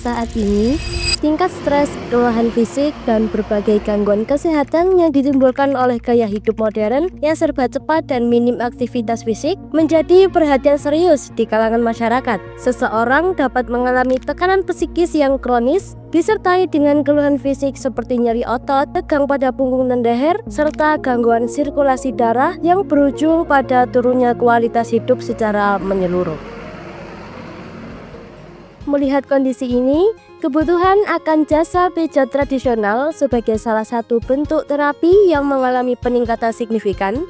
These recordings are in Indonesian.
saat ini, tingkat stres, kelelahan fisik, dan berbagai gangguan kesehatan yang ditimbulkan oleh gaya hidup modern yang serba cepat dan minim aktivitas fisik menjadi perhatian serius di kalangan masyarakat. Seseorang dapat mengalami tekanan psikis yang kronis, disertai dengan keluhan fisik seperti nyeri otot, tegang pada punggung dan leher, serta gangguan sirkulasi darah yang berujung pada turunnya kualitas hidup secara menyeluruh. Melihat kondisi ini, kebutuhan akan jasa pijat tradisional sebagai salah satu bentuk terapi yang mengalami peningkatan signifikan.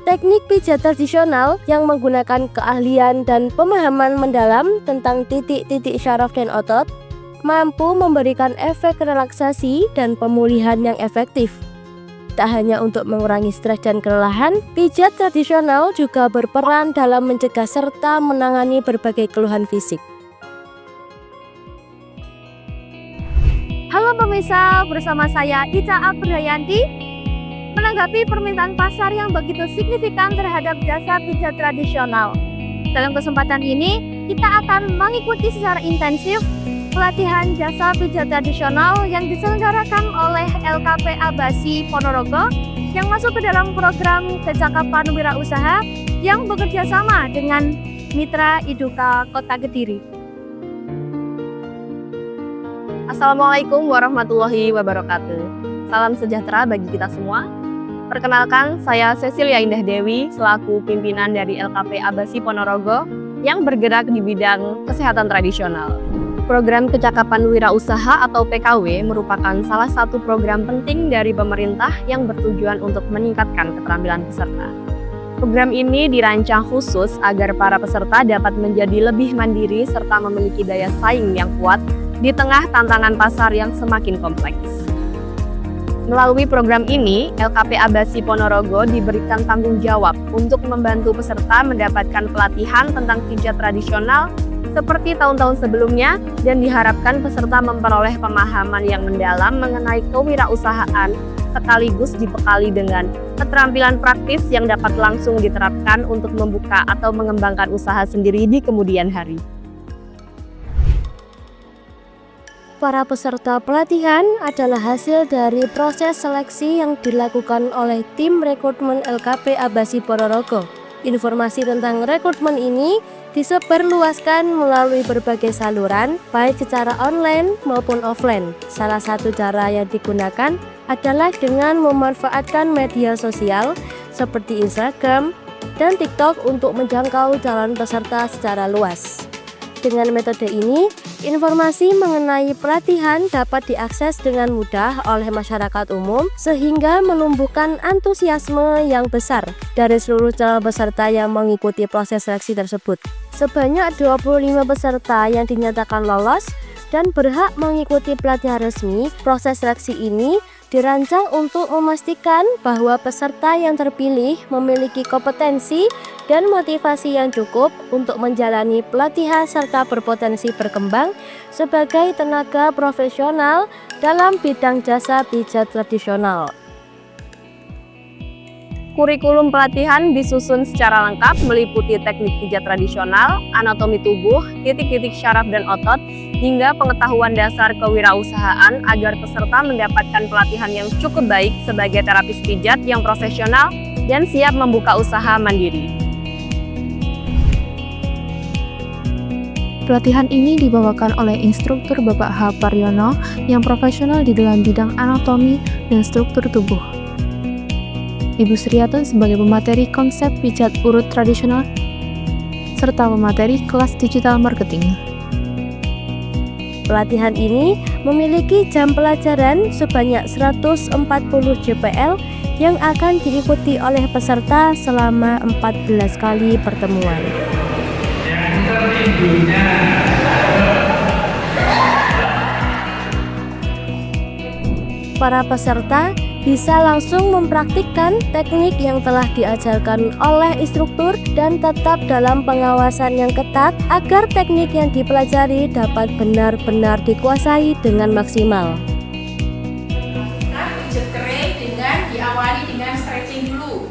Teknik pijat tradisional yang menggunakan keahlian dan pemahaman mendalam tentang titik-titik syaraf dan otot mampu memberikan efek relaksasi dan pemulihan yang efektif. Tak hanya untuk mengurangi stres dan kelelahan, pijat tradisional juga berperan dalam mencegah serta menangani berbagai keluhan fisik. Halo pemirsa, bersama saya Ica Apriyanti. Menanggapi permintaan pasar yang begitu signifikan terhadap jasa pijat tradisional, dalam kesempatan ini kita akan mengikuti secara intensif pelatihan jasa pijat tradisional yang diselenggarakan oleh LKP Abasi Ponorogo yang masuk ke dalam program Kecakapan Wirausaha yang bekerja sama dengan Mitra Iduka Kota Kediri. Assalamualaikum warahmatullahi wabarakatuh. Salam sejahtera bagi kita semua. Perkenalkan, saya Cecilia Indah Dewi selaku pimpinan dari LKP Abasi Ponorogo yang bergerak di bidang kesehatan tradisional. Program Kecakapan Wirausaha atau PKW merupakan salah satu program penting dari pemerintah yang bertujuan untuk meningkatkan keterampilan peserta. Program ini dirancang khusus agar para peserta dapat menjadi lebih mandiri serta memiliki daya saing yang kuat di tengah tantangan pasar yang semakin kompleks. Melalui program ini, LKP Abasi Ponorogo diberikan tanggung jawab untuk membantu peserta mendapatkan pelatihan tentang pijat tradisional seperti tahun-tahun sebelumnya dan diharapkan peserta memperoleh pemahaman yang mendalam mengenai kewirausahaan sekaligus dibekali dengan keterampilan praktis yang dapat langsung diterapkan untuk membuka atau mengembangkan usaha sendiri di kemudian hari. Para peserta pelatihan adalah hasil dari proses seleksi yang dilakukan oleh tim rekrutmen LKP Abasi Ponorogo. Informasi tentang rekrutmen ini disebarluaskan melalui berbagai saluran, baik secara online maupun offline. Salah satu cara yang digunakan adalah dengan memanfaatkan media sosial seperti Instagram dan TikTok untuk menjangkau calon peserta secara luas. Dengan metode ini, informasi mengenai pelatihan dapat diakses dengan mudah oleh masyarakat umum sehingga menumbuhkan antusiasme yang besar dari seluruh calon peserta yang mengikuti proses seleksi tersebut. Sebanyak 25 peserta yang dinyatakan lolos dan berhak mengikuti pelatihan resmi. Proses seleksi ini dirancang untuk memastikan bahwa peserta yang terpilih memiliki kompetensi dan motivasi yang cukup untuk menjalani pelatihan serta berpotensi berkembang sebagai tenaga profesional dalam bidang jasa pijat tradisional. Kurikulum pelatihan disusun secara lengkap meliputi teknik pijat tradisional, anatomi tubuh, titik-titik syaraf dan otot, hingga pengetahuan dasar kewirausahaan agar peserta mendapatkan pelatihan yang cukup baik sebagai terapis pijat yang profesional dan siap membuka usaha mandiri. Pelatihan ini dibawakan oleh instruktur Bapak H. Paryono yang profesional di dalam bidang anatomi dan struktur tubuh. Ibu Sriatun sebagai pemateri konsep pijat urut tradisional serta pemateri kelas digital marketing. Pelatihan ini memiliki jam pelajaran sebanyak 140 JPL yang akan diikuti oleh peserta selama 14 kali pertemuan. Para peserta bisa langsung mempraktikkan teknik yang telah diajarkan oleh instruktur dan tetap dalam pengawasan yang ketat agar teknik yang dipelajari dapat benar-benar dikuasai dengan maksimal. Pijat kering dengan diawali dengan stretching dulu.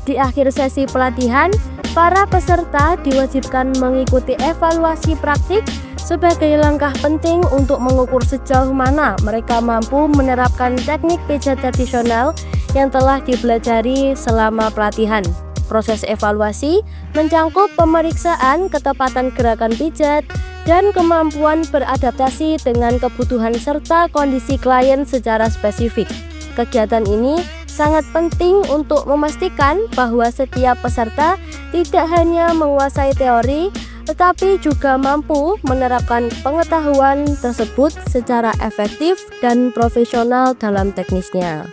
Di akhir sesi pelatihan, Para peserta diwajibkan mengikuti evaluasi praktik sebagai langkah penting untuk mengukur sejauh mana mereka mampu menerapkan teknik pijat tradisional yang telah dipelajari selama pelatihan. Proses evaluasi mencakup pemeriksaan ketepatan gerakan pijat dan kemampuan beradaptasi dengan kebutuhan serta kondisi klien secara spesifik. Kegiatan ini sangat penting untuk memastikan bahwa setiap peserta tidak hanya menguasai teori, tetapi juga mampu menerapkan pengetahuan tersebut secara efektif dan profesional dalam teknisnya.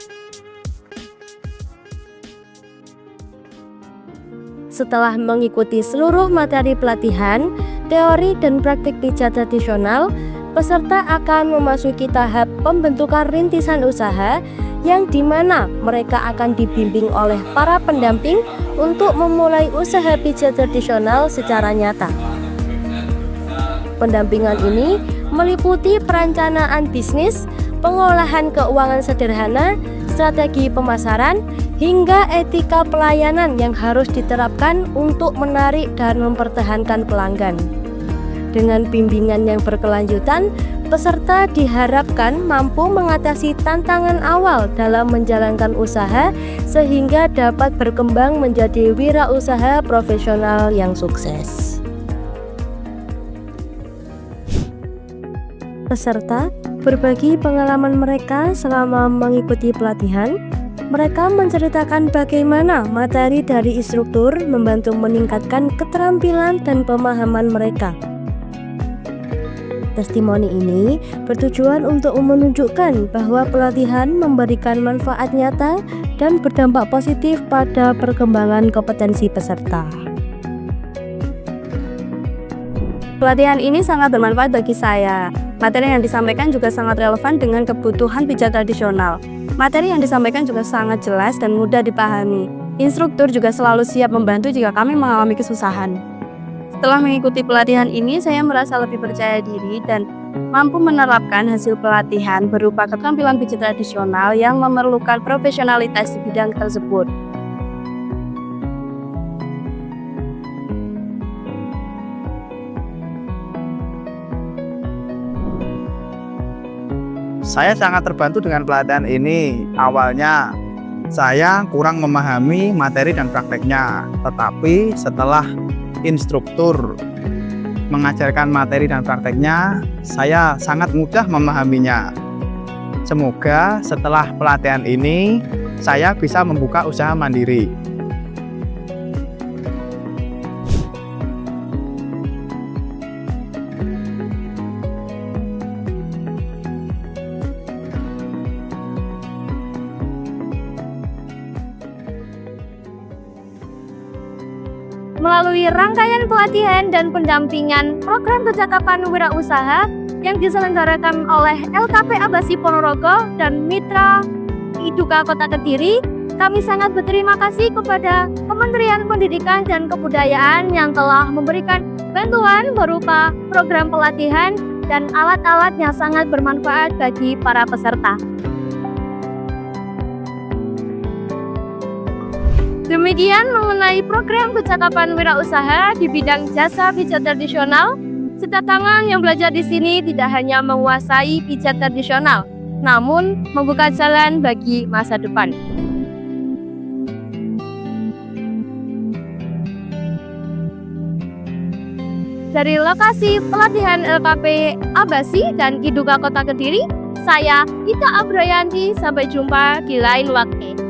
Setelah mengikuti seluruh materi pelatihan, teori dan praktik pijat tradisional, peserta akan memasuki tahap pembentukan rintisan usaha yang dimana mereka akan dibimbing oleh para pendamping untuk memulai usaha pijat tradisional secara nyata. Pendampingan ini meliputi perencanaan bisnis, pengolahan keuangan sederhana, strategi pemasaran, hingga etika pelayanan yang harus diterapkan untuk menarik dan mempertahankan pelanggan. Dengan bimbingan yang berkelanjutan, peserta diharapkan mampu mengatasi tantangan awal dalam menjalankan usaha sehingga dapat berkembang menjadi wirausaha profesional yang sukses. Peserta berbagi pengalaman mereka selama mengikuti pelatihan. Mereka menceritakan bagaimana materi dari instruktur membantu meningkatkan keterampilan dan pemahaman mereka. Testimoni ini bertujuan untuk menunjukkan bahwa pelatihan memberikan manfaat nyata dan berdampak positif pada perkembangan kompetensi peserta. Pelatihan ini sangat bermanfaat bagi saya. Materi yang disampaikan juga sangat relevan dengan kebutuhan pijat tradisional. Materi yang disampaikan juga sangat jelas dan mudah dipahami. Instruktur juga selalu siap membantu jika kami mengalami kesusahan. Setelah mengikuti pelatihan ini, saya merasa lebih percaya diri dan mampu menerapkan hasil pelatihan berupa keterampilan pijat tradisional yang memerlukan profesionalitas di bidang tersebut. Saya sangat terbantu dengan pelatihan ini. Awalnya saya kurang memahami materi dan prakteknya, tetapi setelah instruktur mengajarkan materi dan prakteknya, saya sangat mudah memahaminya. Semoga setelah pelatihan ini saya bisa membuka usaha mandiri. Melalui rangkaian pelatihan dan pendampingan program percakapan wirausaha yang diselenggarakan oleh LKP Abasi Ponorogo dan Mitra Iduka Kota Kediri, kami sangat berterima kasih kepada Kementerian Pendidikan dan Kebudayaan yang telah memberikan bantuan berupa program pelatihan dan alat-alat yang sangat bermanfaat bagi para peserta. Demikian mengenai program percakapan wirausaha di bidang jasa pijat tradisional. Setiap tangan yang belajar di sini tidak hanya menguasai pijat tradisional, namun membuka jalan bagi masa depan. Dari lokasi pelatihan LKP Abasi dan Iduka Kota Kediri, saya Ita Abrayanti. Sampai jumpa di lain waktu.